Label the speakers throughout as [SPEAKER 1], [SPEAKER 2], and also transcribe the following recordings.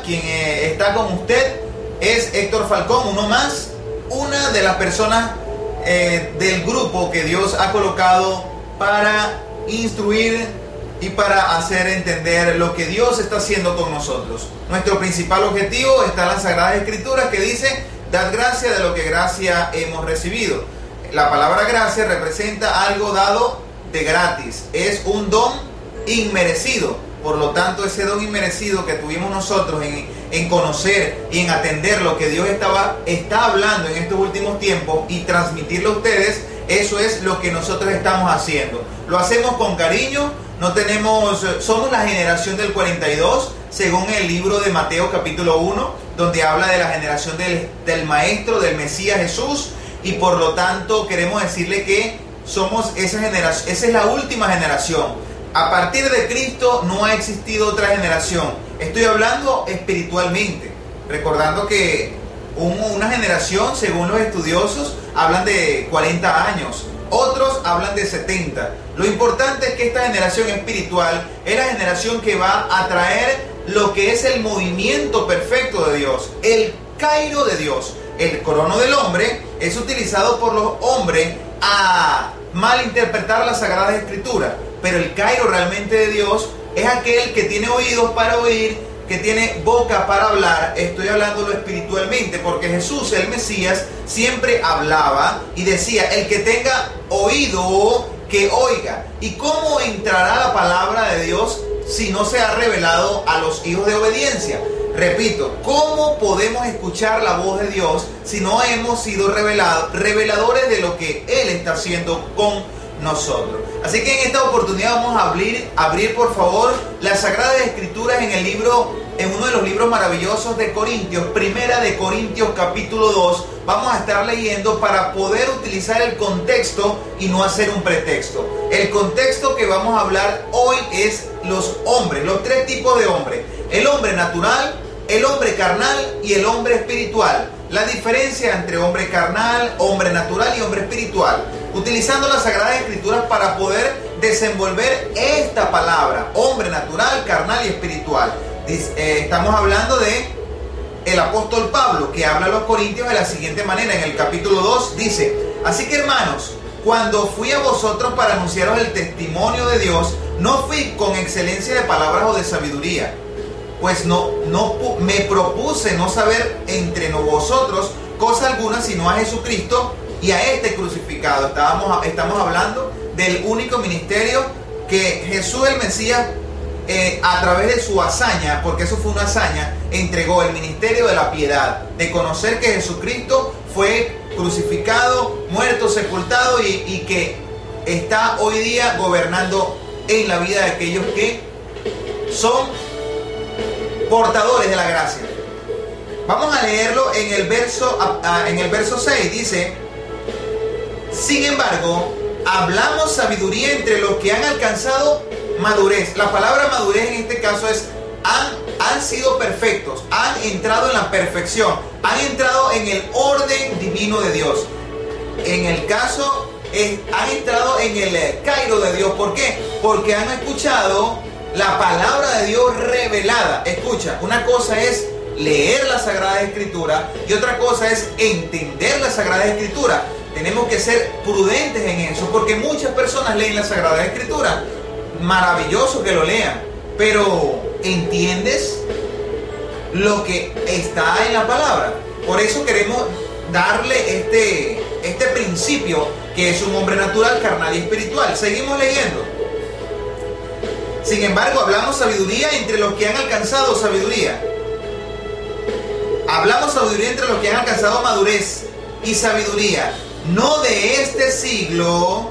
[SPEAKER 1] Quien está con usted es Héctor Falcón, uno más, una de las personas del grupo que Dios ha colocado para instruir y para hacer entender lo que Dios está haciendo con nosotros. Nuestro principal objetivo está en las Sagradas Escrituras, que dice: dad gracia de lo que gracia hemos recibido. La palabra gracia representa algo dado de gratis, es un don inmerecido. Por lo tanto, ese don inmerecido que tuvimos nosotros en conocer y en atender lo que Dios está hablando en estos últimos tiempos y transmitirlo a ustedes, eso es lo que nosotros estamos haciendo. Lo hacemos con cariño. Somos la generación del 42, según el libro de Mateo capítulo 1, donde habla de la generación del Maestro, del Mesías Jesús, y por lo tanto queremos decirle que somos esa generación, esa es la última generación. A partir de Cristo no ha existido otra generación. Estoy hablando espiritualmente, recordando que una generación, según los estudiosos, hablan de 40 años, otros hablan de 70. Lo importante es que esta generación espiritual es la generación que va a traer lo que es el movimiento perfecto de Dios, el Cairo de Dios. El crono del hombre es utilizado por los hombres a malinterpretar las Sagradas Escrituras, pero el Cairo realmente de Dios es aquel que tiene oídos para oír, que tiene boca para hablar. Estoy hablándolo espiritualmente, porque Jesús, el Mesías, siempre hablaba y decía: el que tenga oído, que oiga. ¿Y cómo entrará la palabra de Dios si no se ha revelado a los hijos de obediencia? Repito, ¿cómo podemos escuchar la voz de Dios si no hemos sido reveladores de lo que Él está haciendo con nosotros? Así que en esta oportunidad vamos a abrir por favor las Sagradas Escrituras en uno de los libros maravillosos de Corintios, Primera de Corintios capítulo 2. Vamos a estar leyendo para poder utilizar el contexto y no hacer un pretexto. El contexto que vamos a hablar hoy es los hombres, los tres tipos de hombres: el hombre natural, el hombre carnal y el hombre espiritual. La diferencia entre hombre carnal, hombre natural y hombre espiritual, utilizando las Sagradas Escrituras para poder desenvolver esta palabra: hombre natural, carnal y espiritual. Estamos hablando de el apóstol Pablo, que habla a los corintios de la siguiente manera. En el capítulo 2 dice: así que, hermanos, cuando fui a vosotros para anunciaros el testimonio de Dios, no fui con excelencia de palabras o de sabiduría, pues no me propuse no saber entre vosotros cosa alguna sino a Jesucristo y a este crucificado. Estamos hablando del único ministerio que Jesús el Mesías, a través de su hazaña, porque eso fue una hazaña, entregó el ministerio de la piedad, de conocer que Jesucristo fue crucificado, muerto, sepultado y que está hoy día gobernando en la vida de aquellos que son portadores de la gracia. Vamos a leerlo en el verso 6. Dice: sin embargo, hablamos sabiduría entre los que han alcanzado madurez. La palabra madurez en este caso es han sido perfectos, han entrado en la perfección, han entrado en el orden divino de Dios. En el caso han entrado en el Cairo de Dios. ¿Por qué? Porque han escuchado la palabra de Dios revelada. Escucha, una cosa es leer la Sagrada Escritura y otra cosa es entender la Sagrada Escritura. Tenemos que ser prudentes en eso, porque muchas personas leen la Sagrada Escritura. Maravilloso que lo lean, pero ¿entiendes lo que está en la palabra? Por eso queremos darle este principio, que es un hombre natural, carnal y espiritual. Seguimos leyendo. Sin embargo, hablamos sabiduría entre los que han alcanzado sabiduría. Hablamos sabiduría entre los que han alcanzado madurez y sabiduría, no de este siglo,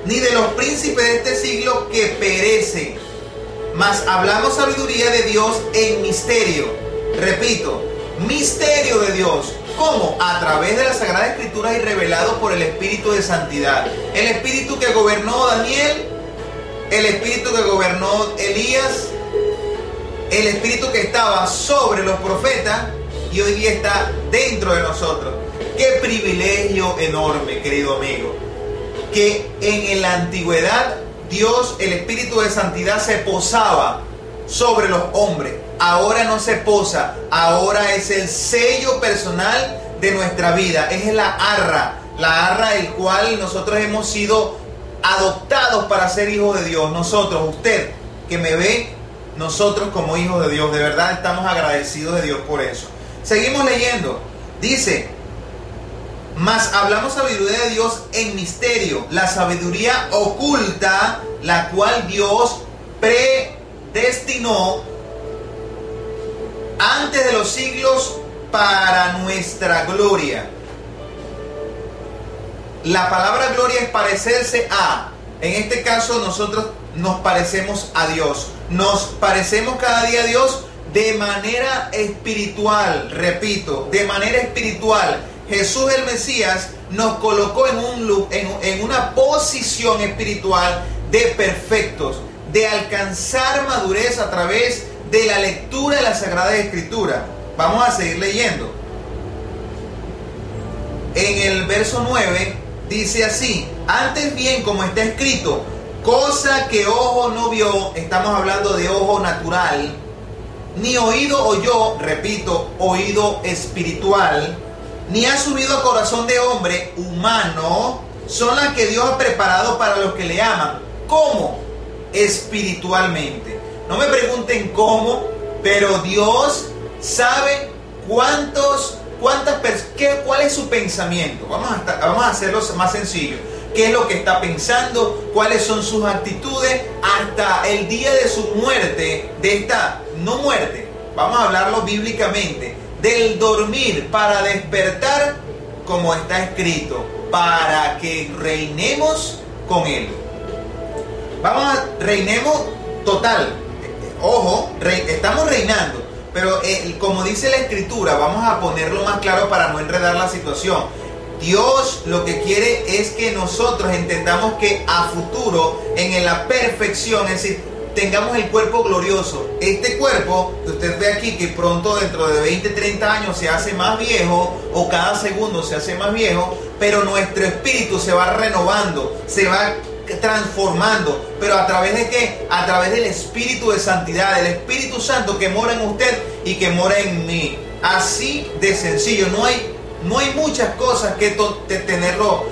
[SPEAKER 1] ni de los príncipes de este siglo que perecen, mas hablamos sabiduría de Dios en misterio. Repito, misterio de Dios. ¿Cómo? A través de la Sagrada Escritura y revelado por el Espíritu de Santidad. El Espíritu que gobernó Daniel, el Espíritu que gobernó Elías, el Espíritu que estaba sobre los profetas y hoy día está dentro de nosotros. Qué privilegio enorme, querido amigo, que en la antigüedad Dios, el Espíritu de Santidad, se posaba sobre los hombres. ahora no se posa, ahora es el sello personal de nuestra vida. Es la arra el cual nosotros hemos sido adoptados para ser hijos de Dios. Nosotros, usted que me ve, nosotros como hijos de Dios, de verdad estamos agradecidos de Dios por eso. Seguimos leyendo. Dice: mas hablamos sabiduría de Dios en misterio, la sabiduría oculta, la cual Dios predestinó antes de los siglos para nuestra gloria. La palabra gloria es parecerse a. En este caso nosotros nos parecemos a Dios. Nos parecemos cada día a Dios de manera espiritual. Repito, de manera espiritual. Jesús el Mesías nos colocó en una posición espiritual de perfectos, de alcanzar madurez a través de la lectura de la Sagrada Escritura. Vamos a seguir leyendo. En el verso 9 dice así: antes bien, como está escrito, cosa que ojo no vio, estamos hablando de ojo natural, ni oído oyó, repito, oído espiritual, ni ha subido a corazón de hombre humano, son las que Dios ha preparado para los que le aman. ¿Cómo? Espiritualmente. No me pregunten cómo, pero Dios sabe cuál es su pensamiento. Vamos a hacerlo más sencillo. ¿Qué es lo que está pensando? ¿Cuáles son sus actitudes? Hasta el día de su muerte, no muerte, vamos a hablarlo bíblicamente, del dormir para despertar, como está escrito, para que reinemos con Él. Reinemos total. Ojo, estamos reinando, pero como dice la Escritura, vamos a ponerlo más claro para no enredar la situación. Dios lo que quiere es que nosotros entendamos que a futuro, en la perfección, es decir, tengamos el cuerpo glorioso. Este cuerpo que usted ve aquí, que pronto dentro de 20, 30 años se hace más viejo, o cada segundo se hace más viejo, pero nuestro espíritu se va renovando, se va transformando. ¿Pero a través de qué? A través del Espíritu de Santidad, del Espíritu Santo que mora en usted y que mora en mí. Así de sencillo. No hay muchas cosas que tenerlo.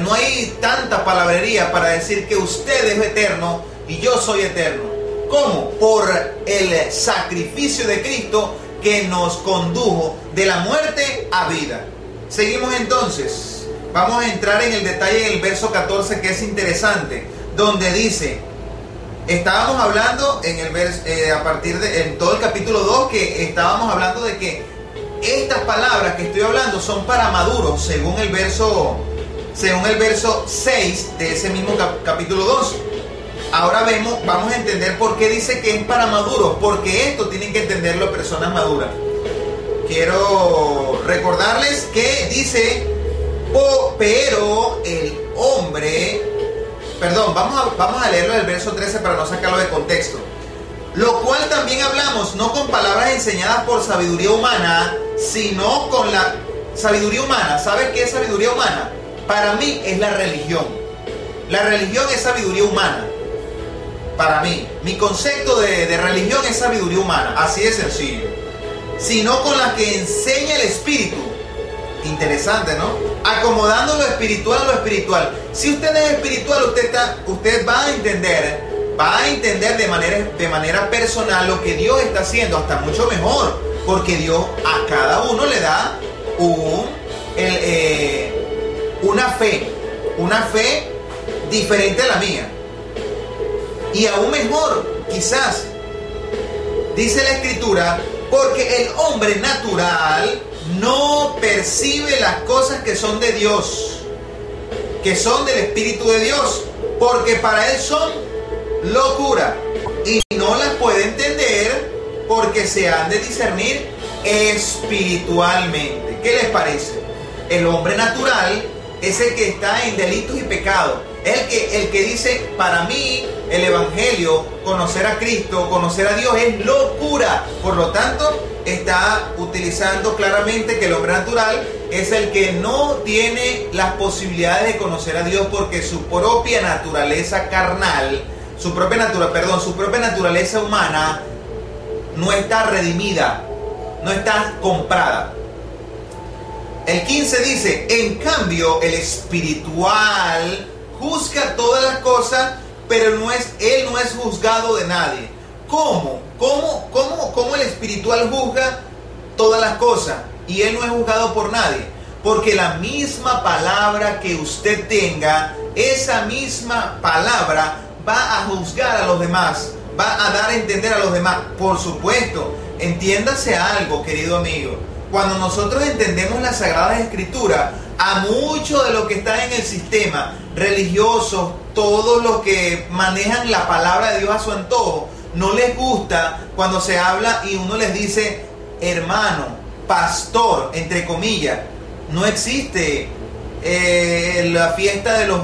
[SPEAKER 1] No hay tanta palabrería para decir que usted es eterno y yo soy eterno. ¿Cómo? Por el sacrificio de Cristo que nos condujo de la muerte a vida. Seguimos entonces. Vamos a entrar en el detalle en el verso 14, que es interesante, donde dice, estábamos hablando en todo el capítulo 2, que estábamos hablando de que estas palabras que estoy hablando son para maduros, según el verso 6 de ese mismo capítulo 2. Ahora vamos a entender por qué dice que es para maduros, porque esto tienen que entenderlo personas maduras. Quiero recordarles que dice, pero el hombre, vamos a leerlo del verso 13 para no sacarlo de contexto. Lo cual también hablamos, no con palabras enseñadas por sabiduría humana, sino con la sabiduría humana. ¿Sabe qué es sabiduría humana? Para mí es la religión. La religión es sabiduría humana. Para mí, mi concepto de religión es sabiduría humana, así de sencillo. Sino con la que enseña el Espíritu. Interesante, ¿no? Acomodando lo espiritual a lo espiritual. Si usted es espiritual, usted va a entender de manera personal lo que Dios está haciendo, hasta mucho mejor, porque Dios a cada uno le da una fe diferente a la mía. Y aún mejor, quizás, dice la Escritura, porque el hombre natural no percibe las cosas que son de Dios, que son del Espíritu de Dios, porque para él son locura y no las puede entender porque se han de discernir espiritualmente. ¿Qué les parece? El hombre natural es el que está en delitos y pecados. El que dice, para mí el Evangelio, conocer a Cristo, conocer a Dios es locura. Por lo tanto, está utilizando claramente que el hombre natural es el que no tiene las posibilidades de conocer a Dios, porque su propia naturaleza carnal, su propia naturaleza humana no está redimida, no está comprada. El 15 dice, en cambio el espiritual juzga todas las cosas, pero él no es juzgado de nadie. ¿Cómo el espiritual juzga todas las cosas y él no es juzgado por nadie? Porque la misma palabra que usted tenga, esa misma palabra va a juzgar a los demás, va a dar a entender a los demás. Por supuesto, entiéndase algo, querido amigo. Cuando nosotros entendemos las Sagradas Escrituras, a mucho de lo que está en el sistema religioso, todos los que manejan la palabra de Dios a su antojo, no les gusta cuando se habla y uno les dice hermano, pastor, entre comillas. No existe la fiesta de los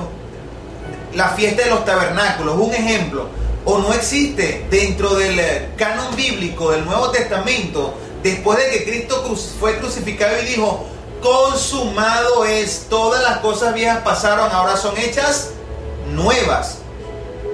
[SPEAKER 1] tabernáculos, un ejemplo. O no existe dentro del canon bíblico del Nuevo Testamento, después de que Cristo fue crucificado y dijo, consumado es, todas las cosas viejas pasaron, ahora son hechas nuevas.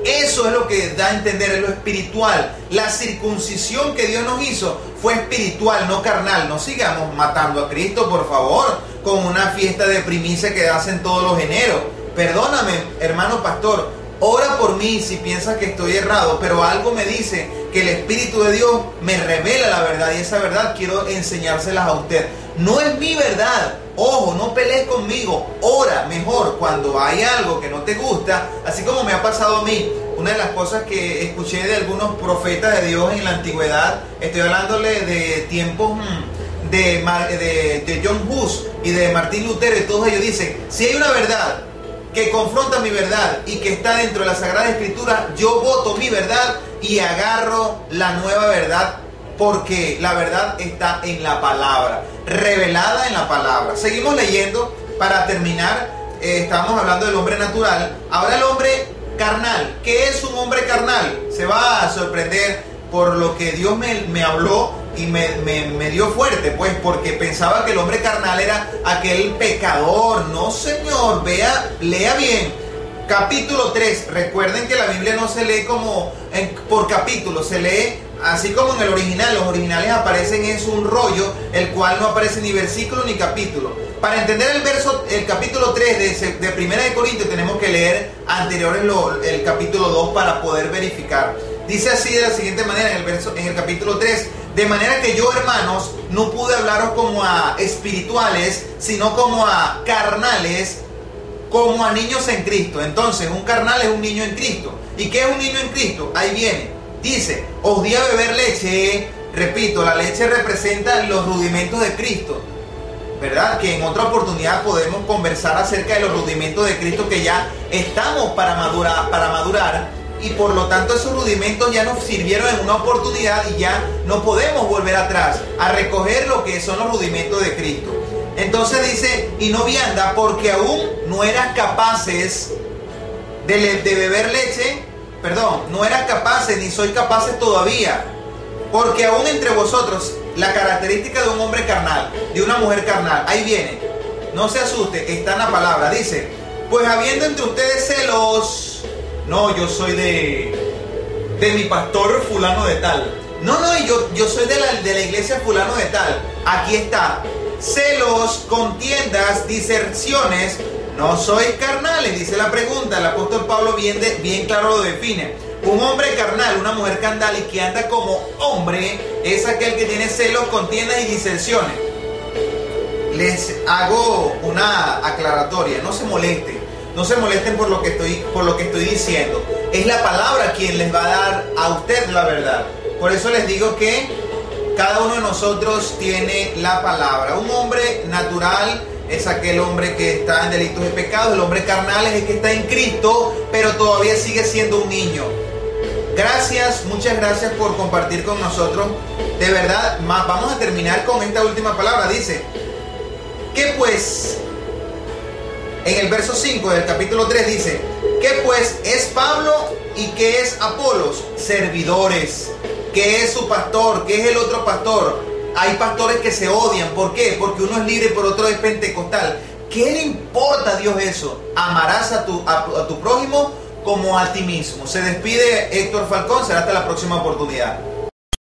[SPEAKER 1] Eso es lo que da a entender, es lo espiritual. La circuncisión que Dios nos hizo fue espiritual, no carnal. No sigamos matando a Cristo, por favor, con una fiesta de primicia que hacen todos los eneros. Perdóname, hermano pastor, ora por mí si piensas que estoy errado, pero algo me dice que el Espíritu de Dios me revela la verdad, y esa verdad quiero enseñárselas a usted. No es mi verdad. Ojo, no pelees conmigo. Ora mejor cuando hay algo que no te gusta, así como me ha pasado a mí. Una de las cosas que escuché de algunos profetas de Dios en la antigüedad, estoy hablándole de tiempos de John Hus y de Martín Lutero, y todos ellos dicen, si hay una verdad que confronta mi verdad y que está dentro de la Sagrada Escritura, yo voto mi verdad y agarro la nueva verdad, porque la verdad está en la palabra, revelada en la palabra. Seguimos leyendo para terminar. Estamos hablando del hombre natural. Ahora el hombre carnal. ¿Qué es un hombre carnal? Se va a sorprender por lo que Dios me habló y me dio fuerte, pues, porque pensaba que el hombre carnal era aquel pecador. No, señor, lea bien. Capítulo 3. Recuerden que la Biblia no se lee por capítulo, se lee así como en el original. Los originales aparecen, es un rollo, el cual no aparece ni versículo ni capítulo. Para entender el capítulo 3 de Primera de Corintios, tenemos que leer anteriores el capítulo 2 para poder verificar. Dice así de la siguiente manera en el capítulo 3: de manera que yo, hermanos, no pude hablaros como a espirituales, sino como a carnales, como a niños en Cristo. Entonces, un carnal es un niño en Cristo. ¿Y qué es un niño en Cristo? Ahí viene. Dice, os di a beber leche. Repito, la leche representa los rudimentos de Cristo, ¿verdad? Que en otra oportunidad podemos conversar acerca de los rudimentos de Cristo, que ya estamos para madurar, y por lo tanto esos rudimentos ya nos sirvieron en una oportunidad y ya no podemos volver atrás a recoger lo que son los rudimentos de Cristo. Entonces dice, y no vianda, porque aún no eras capaces de beber leche, no eras capaces ni sois capaces todavía, porque aún entre vosotros la característica de un hombre carnal, de una mujer carnal, ahí viene, no se asuste, está en la palabra, dice, pues habiendo entre ustedes celos, no, yo soy de mi pastor fulano de tal, no, yo soy de la iglesia fulano de tal, aquí está, celos, contiendas, diserciones, no sois carnales, dice la pregunta. El apóstol Pablo bien claro lo define. Un hombre carnal, una mujer carnal y que anda como hombre, es aquel que tiene celos, contiendas y disensiones. Les hago una aclaratoria, no se molesten por lo que estoy diciendo. Es la palabra quien les va a dar a usted la verdad. Por eso les digo que cada uno de nosotros tiene la palabra. Un hombre natural es aquel hombre que está en delitos y pecados. El hombre carnal es el que está en Cristo, pero todavía sigue siendo un niño. Gracias, muchas gracias por compartir con nosotros. De verdad, vamos a terminar con esta última palabra. Dice, ¿qué pues? En el verso 5 del capítulo 3 dice, ¿qué pues es Pablo y qué es Apolos? Servidores. ¿Qué es su pastor? ¿Qué es el otro pastor? Hay pastores que se odian. ¿Por qué? Porque uno es libre y por otro es pentecostal. ¿Qué le importa a Dios eso? Amarás a tu prójimo como a ti mismo. Se despide Héctor Falcón. Será hasta la próxima oportunidad.